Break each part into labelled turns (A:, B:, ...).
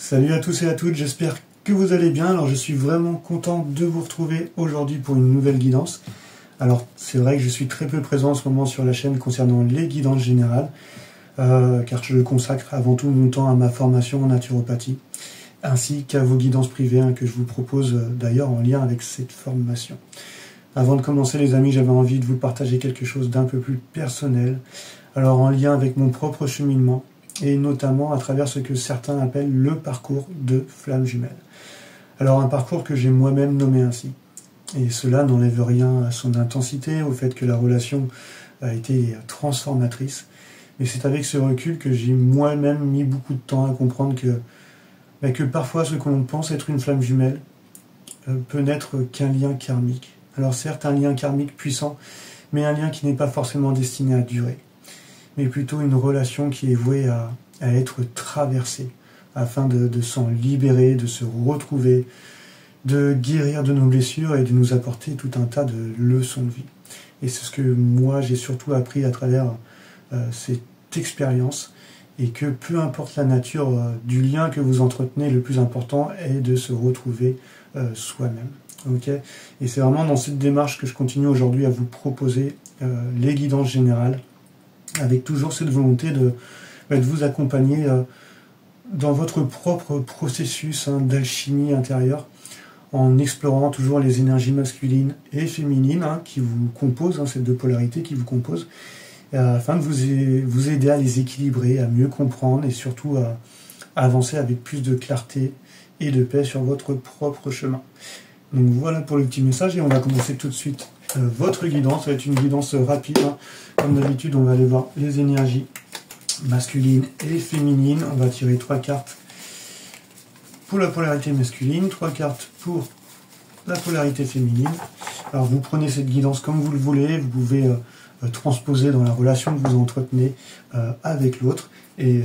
A: Salut à tous et à toutes, j'espère que vous allez bien. Alors je suis vraiment content de vous retrouver aujourd'hui pour une nouvelle guidance. Alors c'est vrai que je suis très peu présent en ce moment sur la chaîne concernant les guidances générales, car je consacre avant tout mon temps à ma formation en naturopathie, ainsi qu'à vos guidances privées que je vous propose d'ailleurs en lien avec cette formation. Avant de commencer les amis, j'avais envie de vous partager quelque chose d'un peu plus personnel, alors en lien avec mon propre cheminement, et notamment à travers ce que certains appellent le parcours de flamme jumelle. Alors un parcours que j'ai moi-même nommé ainsi. Et cela n'enlève rien à son intensité, au fait que la relation a été transformatrice. Mais c'est avec ce recul que j'ai moi-même mis beaucoup de temps à comprendre que parfois ce que l'on pense être une flamme jumelle peut n'être qu'un lien karmique. Alors certes un lien karmique puissant, mais un lien qui n'est pas forcément destiné à durer, mais plutôt une relation qui est vouée à être traversée, afin de s'en libérer, de se retrouver, de guérir de nos blessures et de nous apporter tout un tas de leçons de vie. Et c'est ce que moi j'ai surtout appris à travers cette expérience, et que peu importe la nature du lien que vous entretenez, le plus important est de se retrouver soi-même. Okay, et c'est vraiment dans cette démarche que je continue aujourd'hui à vous proposer les guidances générales, avec toujours cette volonté de vous accompagner dans votre propre processus d'alchimie intérieure, en explorant toujours les énergies masculines et féminines qui vous composent, ces deux polarités qui vous composent, afin de vous aider à les équilibrer, à mieux comprendre et surtout à avancer avec plus de clarté et de paix sur votre propre chemin. Donc voilà pour le petit message, et on va commencer tout de suite votre guidance. Ça va être une guidance rapide. Comme d'habitude, on va aller voir les énergies masculines et féminines. On va tirer 3 cartes pour la polarité masculine, 3 cartes pour la polarité féminine. Alors vous prenez cette guidance comme vous le voulez, vous pouvez transposer dans la relation que vous entretenez avec l'autre, mais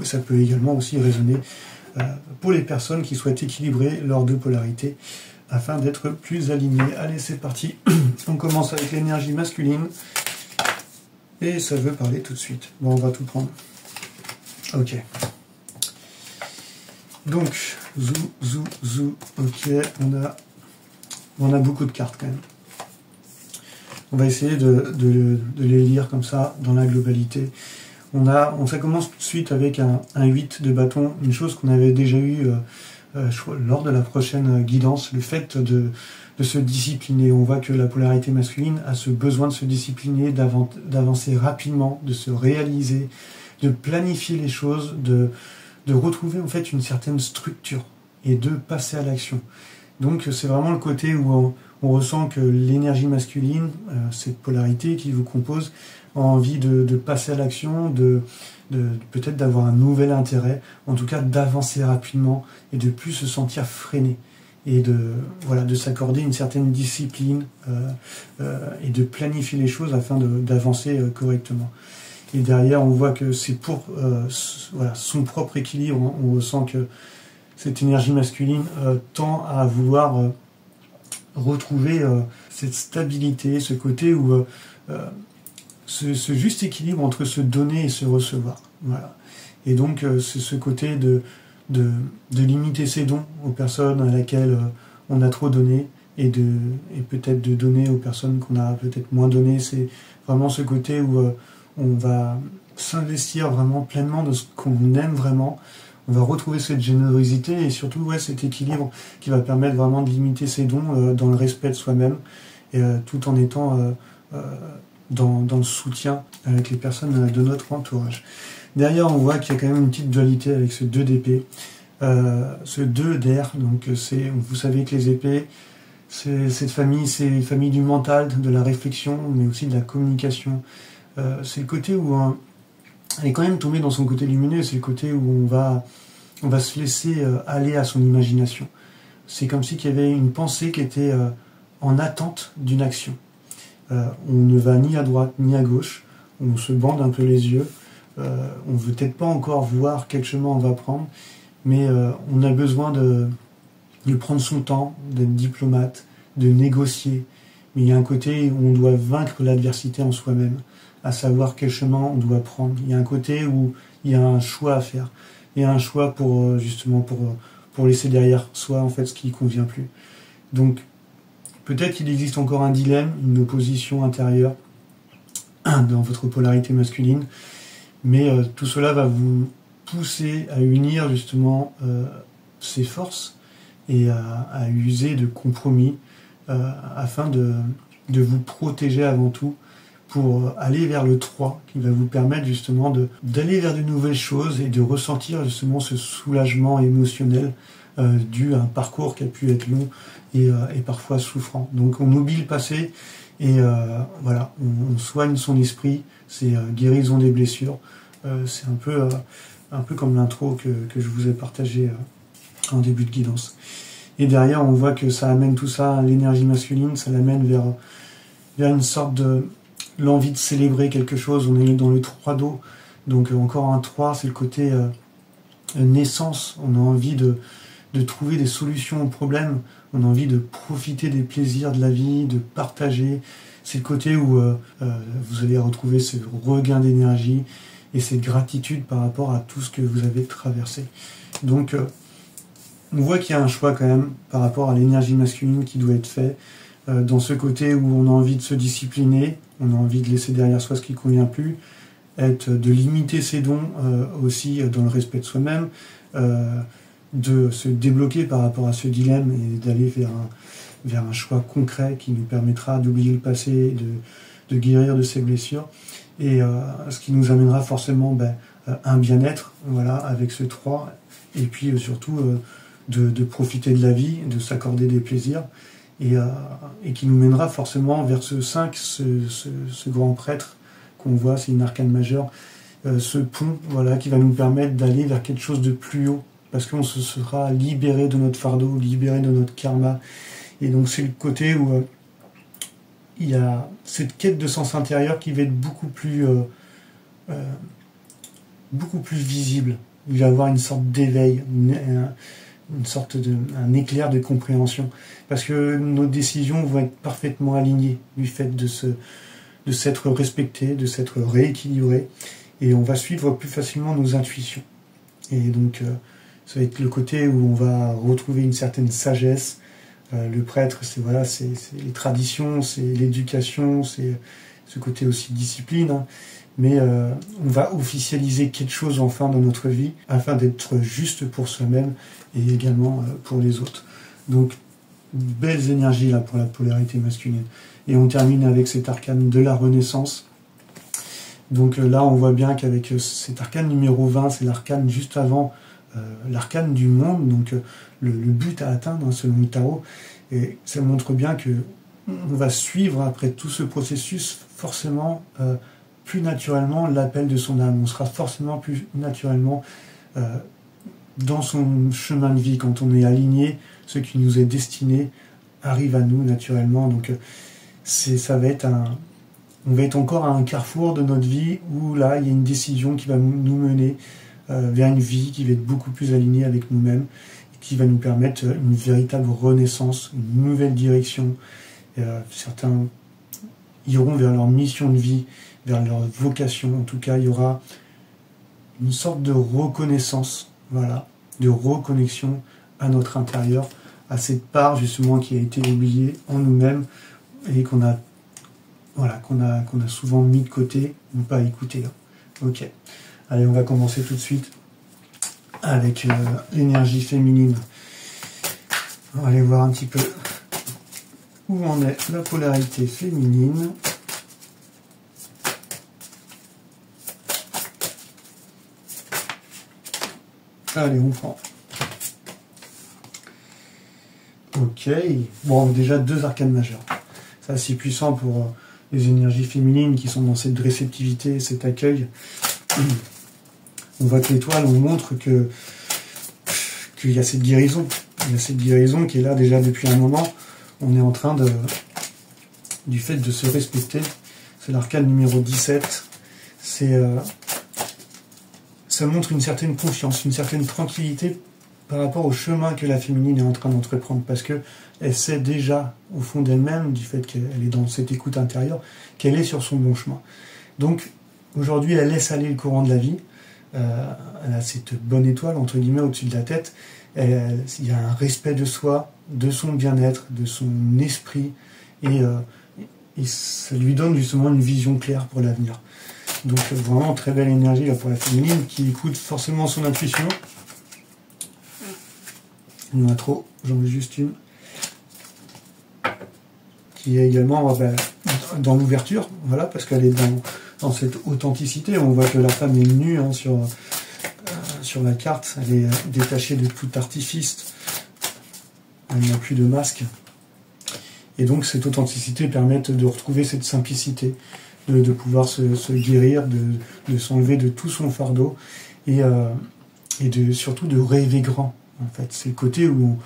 A: ça peut également aussi résonner pour les personnes qui souhaitent équilibrer leurs deux polarités afin d'être plus alignés. Allez, c'est parti. On commence avec l'énergie masculine et ça veut parler tout de suite. Bon, on va tout prendre. Ok. Donc, zou. Ok, on a beaucoup de cartes quand même. On va essayer de les lire comme ça dans la globalité. Ça commence tout de suite avec un 8 de bâton, une chose qu'on avait déjà eu lors de la prochaine guidance, le fait de se discipliner. On voit que la polarité masculine a ce besoin de se discipliner, d'avancer rapidement, de se réaliser, de planifier les choses, de retrouver en fait une certaine structure et de passer à l'action. Donc c'est vraiment le côté où on ressent que l'énergie masculine, cette polarité qui vous compose, a envie de passer à l'action, peut-être d'avoir un nouvel intérêt, en tout cas d'avancer rapidement et de plus se sentir freiné, et de s'accorder une certaine discipline et de planifier les choses afin d'avancer correctement. Et derrière, on voit que c'est pour son propre équilibre. On ressent que cette énergie masculine tend à vouloir retrouver cette stabilité, ce côté où ce juste équilibre entre se donner et se recevoir. Voilà. Et donc c'est ce côté de limiter ses dons aux personnes à laquelle on a trop donné, et peut-être de donner aux personnes qu'on a peut-être moins donné. C'est vraiment ce côté où on va s'investir vraiment pleinement de ce qu'on aime vraiment. On va retrouver cette générosité et surtout cet équilibre qui va permettre vraiment de limiter ses dons dans le respect de soi-même, et tout en étant dans le soutien avec les personnes de notre entourage. Derrière, on voit qu'il y a quand même une petite dualité avec ce 2 d'épée, ce 2 d'air. Donc vous savez que les épées, c'est une famille du mental, de la réflexion, mais aussi de la communication. C'est le côté où elle est quand même tombée dans son côté lumineux. C'est le côté où on va se laisser aller à son imagination. C'est comme si qu'il y avait une pensée qui était en attente d'une action. On ne va ni à droite ni à gauche, on se bande un peu les yeux, on ne veut peut-être pas encore voir quel chemin on va prendre, mais on a besoin de prendre son temps, d'être diplomate, de négocier. Mais il y a un côté où on doit vaincre l'adversité en soi-même, à savoir quel chemin on doit prendre. Il y a un côté où il y a un choix à faire. et un choix pour justement pour laisser derrière soi en fait ce qui ne convient plus. Donc peut-être qu'il existe encore un dilemme, une opposition intérieure dans votre polarité masculine, mais tout cela va vous pousser à unir justement ses forces et à user de compromis afin de vous protéger avant tout pour aller vers le 3 qui va vous permettre justement d'aller vers de nouvelles choses et de ressentir justement ce soulagement émotionnel dû à un parcours qui a pu être long et parfois souffrant. Donc on oublie le passé et voilà, on soigne son esprit, c'est guérison des blessures. C'est un peu comme l'intro que je vous ai partagé en début de guidance. Et derrière, on voit que ça amène tout ça, l'énergie masculine, ça l'amène vers une sorte de l'envie de célébrer quelque chose. On est dans le 3 d'eau, donc encore un 3, c'est le côté naissance. On a envie de trouver des solutions aux problèmes, on a envie de profiter des plaisirs de la vie, de partager. C'est le côté où vous allez retrouver ce regain d'énergie et cette gratitude par rapport à tout ce que vous avez traversé. Donc on voit qu'il y a un choix quand même par rapport à l'énergie masculine qui doit être fait, dans ce côté où on a envie de se discipliner, on a envie de laisser derrière soi ce qui ne convient plus, de limiter ses dons aussi dans le respect de soi-même, de se débloquer par rapport à ce dilemme et d'aller vers un choix concret qui nous permettra d'oublier le passé, de guérir de ses blessures, et ce qui nous amènera forcément un bien-être, voilà, avec ce 3, et puis surtout de profiter de la vie, de s'accorder des plaisirs, et qui nous mènera forcément vers ce 5, ce grand prêtre qu'on voit, c'est une arcane majeure, ce pont, voilà, qui va nous permettre d'aller vers quelque chose de plus haut, parce qu'on se sera libéré de notre fardeau, libéré de notre karma. Et donc c'est le côté où il y a cette quête de sens intérieur qui va être beaucoup plus visible. Il va y avoir une sorte d'éveil, un éclair de compréhension, parce que nos décisions vont être parfaitement alignées du fait de s'être respecté, de s'être rééquilibré, et on va suivre plus facilement nos intuitions. Et donc ça va être le côté où on va retrouver une certaine sagesse. Le prêtre, c'est les traditions, c'est l'éducation, c'est ce côté aussi discipline, hein. Mais on va officialiser quelque chose enfin dans notre vie afin d'être juste pour soi-même et également pour les autres. Donc belles énergies là pour la polarité masculine. Et on termine avec cet arcane de la Renaissance. Donc là on voit bien qu'avec cet arcane numéro 20, c'est l'arcane juste avant l'arcane du monde, donc le but à atteindre, hein, selon le tarot. Et ça montre bien que on va suivre après tout ce processus forcément plus naturellement l'appel de son âme. On sera forcément plus naturellement dans son chemin de vie. Quand on est aligné, ce qui nous est destiné arrive à nous naturellement. Donc on va être encore à un carrefour de notre vie où là il y a une décision qui va nous mener vers une vie qui va être beaucoup plus alignée avec nous-mêmes, qui va nous permettre une véritable renaissance, une nouvelle direction. Certains iront vers leur mission de vie, vers leur vocation. En tout cas, il y aura une sorte de reconnaissance, voilà, de reconnexion à notre intérieur, à cette part justement qui a été oubliée en nous-mêmes et qu'on a souvent mis de côté ou pas écouté. Ok. Allez, on va commencer tout de suite avec l'énergie féminine. On va aller voir un petit peu où en est la polarité féminine. Allez, on prend. Ok. Bon, déjà 2 arcanes majeures. C'est assez puissant pour les énergies féminines qui sont dans cette réceptivité, cet accueil. On voit que l'étoile, on montre qu'il y a cette guérison. Il y a cette guérison qui est là déjà depuis un moment. On est en train du fait de se respecter. C'est l'arcane numéro 17. Ça montre une certaine confiance, une certaine tranquillité par rapport au chemin que la féminine est en train d'entreprendre. Parce qu'elle sait déjà, au fond d'elle-même, du fait qu'elle est dans cette écoute intérieure, qu'elle est sur son bon chemin. Donc, aujourd'hui, elle laisse aller le courant de la vie. elle a cette bonne étoile, entre guillemets, au-dessus de la tête. Il y a un respect de soi, de son bien-être, de son esprit, et ça lui donne justement une vision claire pour l'avenir. Donc vraiment très belle énergie là pour la féminine qui écoute forcément son intuition. Il y en a trop, j'en veux juste une. Qui est également dans l'ouverture, voilà, parce qu'elle est dans cette authenticité. On voit que la femme est nue hein, sur la carte, elle est détachée de tout artifice, elle n'a plus de masque. Et donc cette authenticité permet de retrouver cette simplicité, de pouvoir se guérir, de s'enlever de tout son fardeau, et surtout de rêver grand. En fait, c'est le côté où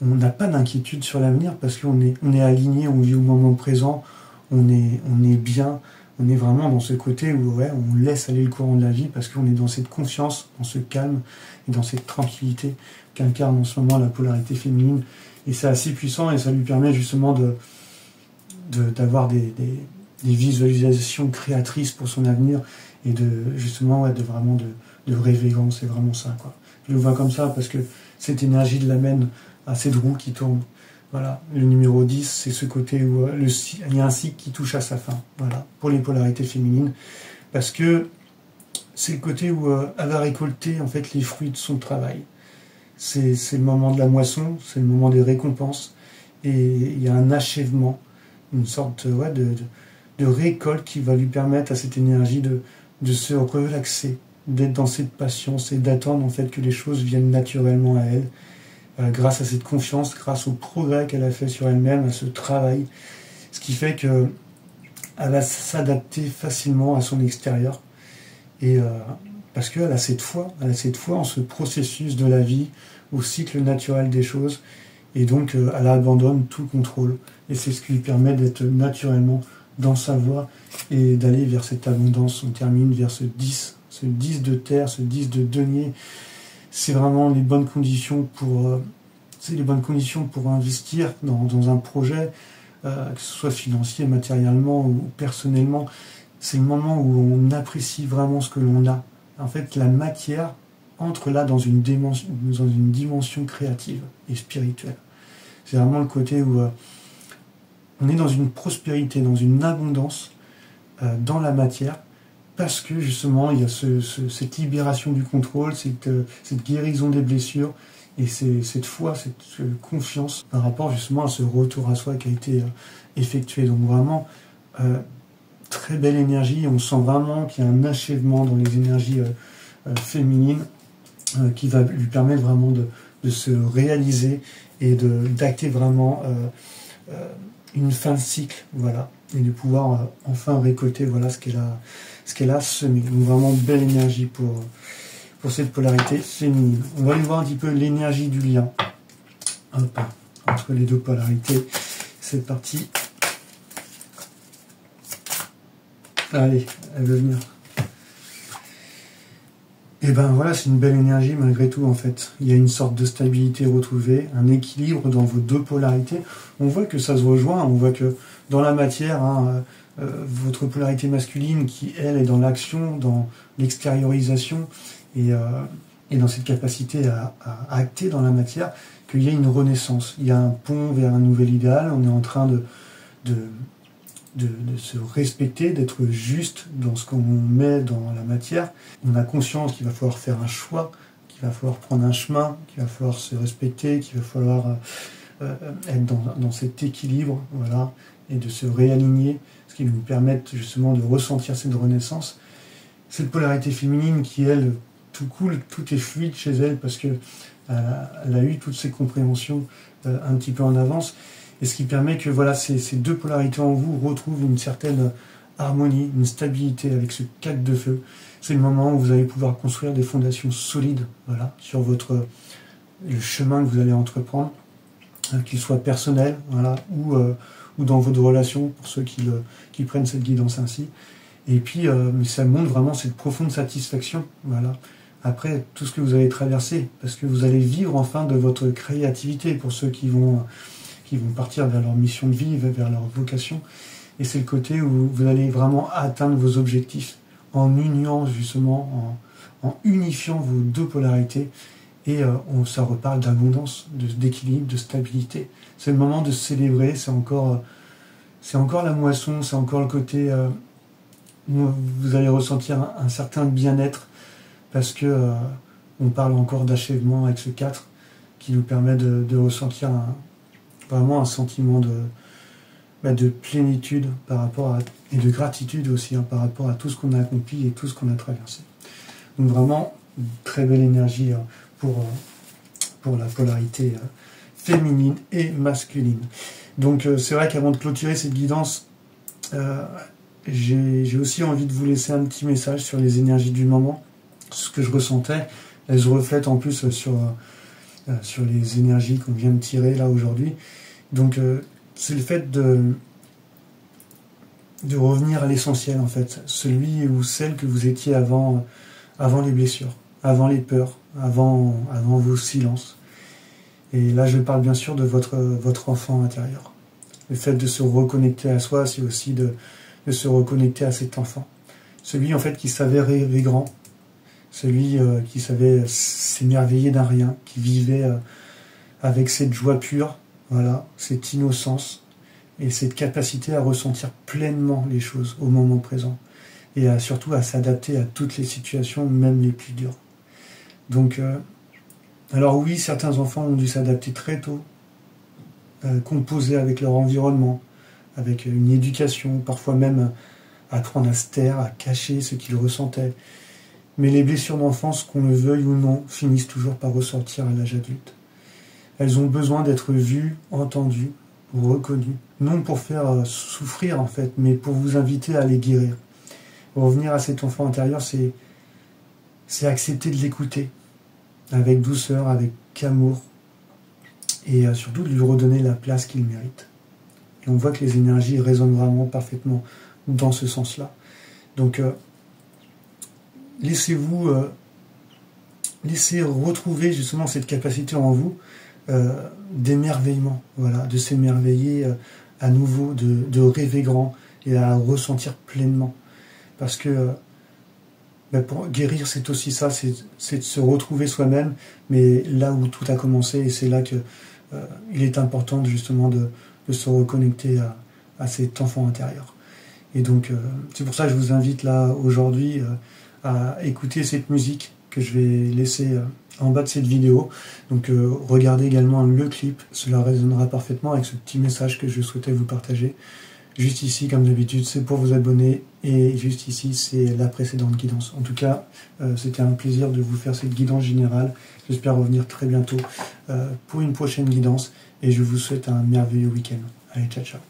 A: on n'a pas d'inquiétude sur l'avenir parce qu'on est aligné, on vit au moment présent, on est bien, on est vraiment dans ce côté où on laisse aller le courant de la vie parce qu'on est dans cette confiance, dans ce calme et dans cette tranquillité qu'incarne en ce moment la polarité féminine. Et c'est assez puissant et ça lui permet justement d'avoir des visualisations créatrices pour son avenir et de rêver grand, c'est vraiment ça, quoi. Je le vois comme ça parce que cette énergie l'amène à cette roue qui tourne. Voilà. Le numéro 10, c'est ce côté où il y a un cycle qui touche à sa fin. Voilà. Pour les polarités féminines. Parce que c'est le côté où elle va récolter en fait les fruits de son travail. C'est le moment de la moisson, c'est le moment des récompenses. Et il y a un achèvement, une sorte de récolte qui va lui permettre à cette énergie de se relaxer, d'être dans cette patience et d'attendre en fait que les choses viennent naturellement à elle. Grâce à cette confiance, grâce au progrès qu'elle a fait sur elle-même, à ce travail, ce qui fait qu'elle va s'adapter facilement à son extérieur, et parce qu'elle a cette foi en ce processus de la vie, au cycle naturel des choses, et donc elle abandonne tout contrôle, et c'est ce qui lui permet d'être naturellement dans sa voie, et d'aller vers cette abondance. On termine vers ce 10 de terre, ce 10 de denier. C'est vraiment les bonnes conditions pour investir dans un projet, que ce soit financier, matériellement ou personnellement. C'est le moment où on apprécie vraiment ce que l'on a. En fait, la matière entre là dans une dimension créative et spirituelle. C'est vraiment le côté où on est dans une prospérité, dans une abondance dans la matière, parce que justement il y a cette libération du contrôle, cette guérison des blessures, et cette foi, cette confiance par rapport justement à ce retour à soi qui a été effectué. Donc vraiment, très belle énergie, on sent vraiment qu'il y a un achèvement dans les énergies féminines qui va lui permettre vraiment de se réaliser et d'acter vraiment une fin de cycle, voilà, et de pouvoir enfin récolter voilà, ce qu'elle a semé. Donc vraiment belle énergie pour cette polarité féminine. On va aller voir un petit peu l'énergie du lien entre les deux polarités. C'est parti. Allez, elle veut venir. Et ben voilà, c'est une belle énergie malgré tout en fait. Il y a une sorte de stabilité retrouvée, un équilibre dans vos deux polarités. On voit que ça se rejoint, on voit que dans la matière, votre polarité masculine qui, elle, est dans l'action, dans l'extériorisation et dans cette capacité à acter dans la matière, qu'il y a une renaissance. Il y a un pont vers un nouvel idéal, on est en train de se respecter, d'être juste dans ce qu'on met dans la matière. On a conscience qu'il va falloir faire un choix, qu'il va falloir prendre un chemin, qu'il va falloir se respecter, qu'il va falloir être dans cet équilibre, voilà, et de se réaligner, ce qui nous permet justement de ressentir cette renaissance. Cette polarité féminine qui, elle, tout coule, tout est fluide chez elle parce que elle a eu toutes ces compréhensions un petit peu en avance. Et ce qui permet que voilà, ces deux polarités en vous retrouvent une certaine harmonie, une stabilité avec ce 4 de feu. C'est le moment où vous allez pouvoir construire des fondations solides, voilà, sur le chemin que vous allez entreprendre, qu'il soit personnel, voilà, ou dans votre relation, pour ceux qui prennent cette guidance ainsi. Et puis, mais ça montre vraiment cette profonde satisfaction, voilà, après tout ce que vous avez traversé, parce que vous allez vivre enfin de votre créativité, pour ceux qui vont partir vers leur mission de vie, vers leur vocation. Et c'est le côté où vous allez vraiment atteindre vos objectifs en union justement, en unifiant vos deux polarités. Et ça reparle d'abondance, d'équilibre, de stabilité. C'est le moment de célébrer, c'est encore la moisson, c'est encore le côté où vous allez ressentir un certain bien-être, parce que on parle encore d'achèvement avec ce 4 qui nous permet de ressentir vraiment un sentiment de plénitude par rapport et de gratitude aussi par rapport à tout ce qu'on a accompli et tout ce qu'on a traversé. Donc vraiment, une très belle énergie pour la polarité féminine et masculine. Donc c'est vrai qu'avant de clôturer cette guidance, j'ai aussi envie de vous laisser un petit message sur les énergies du moment. Ce que je ressentais, elles se reflètent en plus sur les énergies qu'on vient de tirer là aujourd'hui. Donc c'est le fait de revenir à l'essentiel en fait, celui ou celle que vous étiez avant les blessures, avant les peurs, avant vos silences. Et là je parle bien sûr de votre enfant intérieur. Le fait de se reconnecter à soi, c'est aussi de se reconnecter à cet enfant. Celui en fait qui savait rêver grand, celui qui savait s'émerveiller d'un rien, qui vivait avec cette joie pure, voilà, cette innocence et cette capacité à ressentir pleinement les choses au moment présent et surtout à s'adapter à toutes les situations, même les plus dures. Donc, alors oui, certains enfants ont dû s'adapter très tôt, composer avec leur environnement, avec une éducation, parfois même apprendre à se taire, à cacher ce qu'ils ressentaient. Mais les blessures d'enfance, qu'on le veuille ou non, finissent toujours par ressortir à l'âge adulte. Elles ont besoin d'être vues, entendues, reconnues. Non pour faire souffrir en fait, mais pour vous inviter à les guérir. Revenir à cet enfant intérieur, c'est accepter de l'écouter, avec douceur, avec amour, et surtout de lui redonner la place qu'il mérite. Et on voit que les énergies résonnent vraiment parfaitement dans ce sens-là. Donc, laissez retrouver justement cette capacité en vous d'émerveillement, voilà, de s'émerveiller à nouveau, de rêver grand et à ressentir pleinement. Parce que pour guérir, c'est aussi ça, c'est de se retrouver soi-même, mais là où tout a commencé, et c'est là que il est important justement de se reconnecter à cet enfant intérieur. Et donc, c'est pour ça que je vous invite là aujourd'hui à écouter cette musique que je vais laisser en bas de cette vidéo. Donc regardez également le clip, cela résonnera parfaitement avec ce petit message que je souhaitais vous partager. Juste ici, comme d'habitude, c'est pour vous abonner, et juste ici, c'est la précédente guidance. En tout cas, c'était un plaisir de vous faire cette guidance générale. J'espère revenir très bientôt pour une prochaine guidance, et je vous souhaite un merveilleux week-end. Allez, ciao, ciao.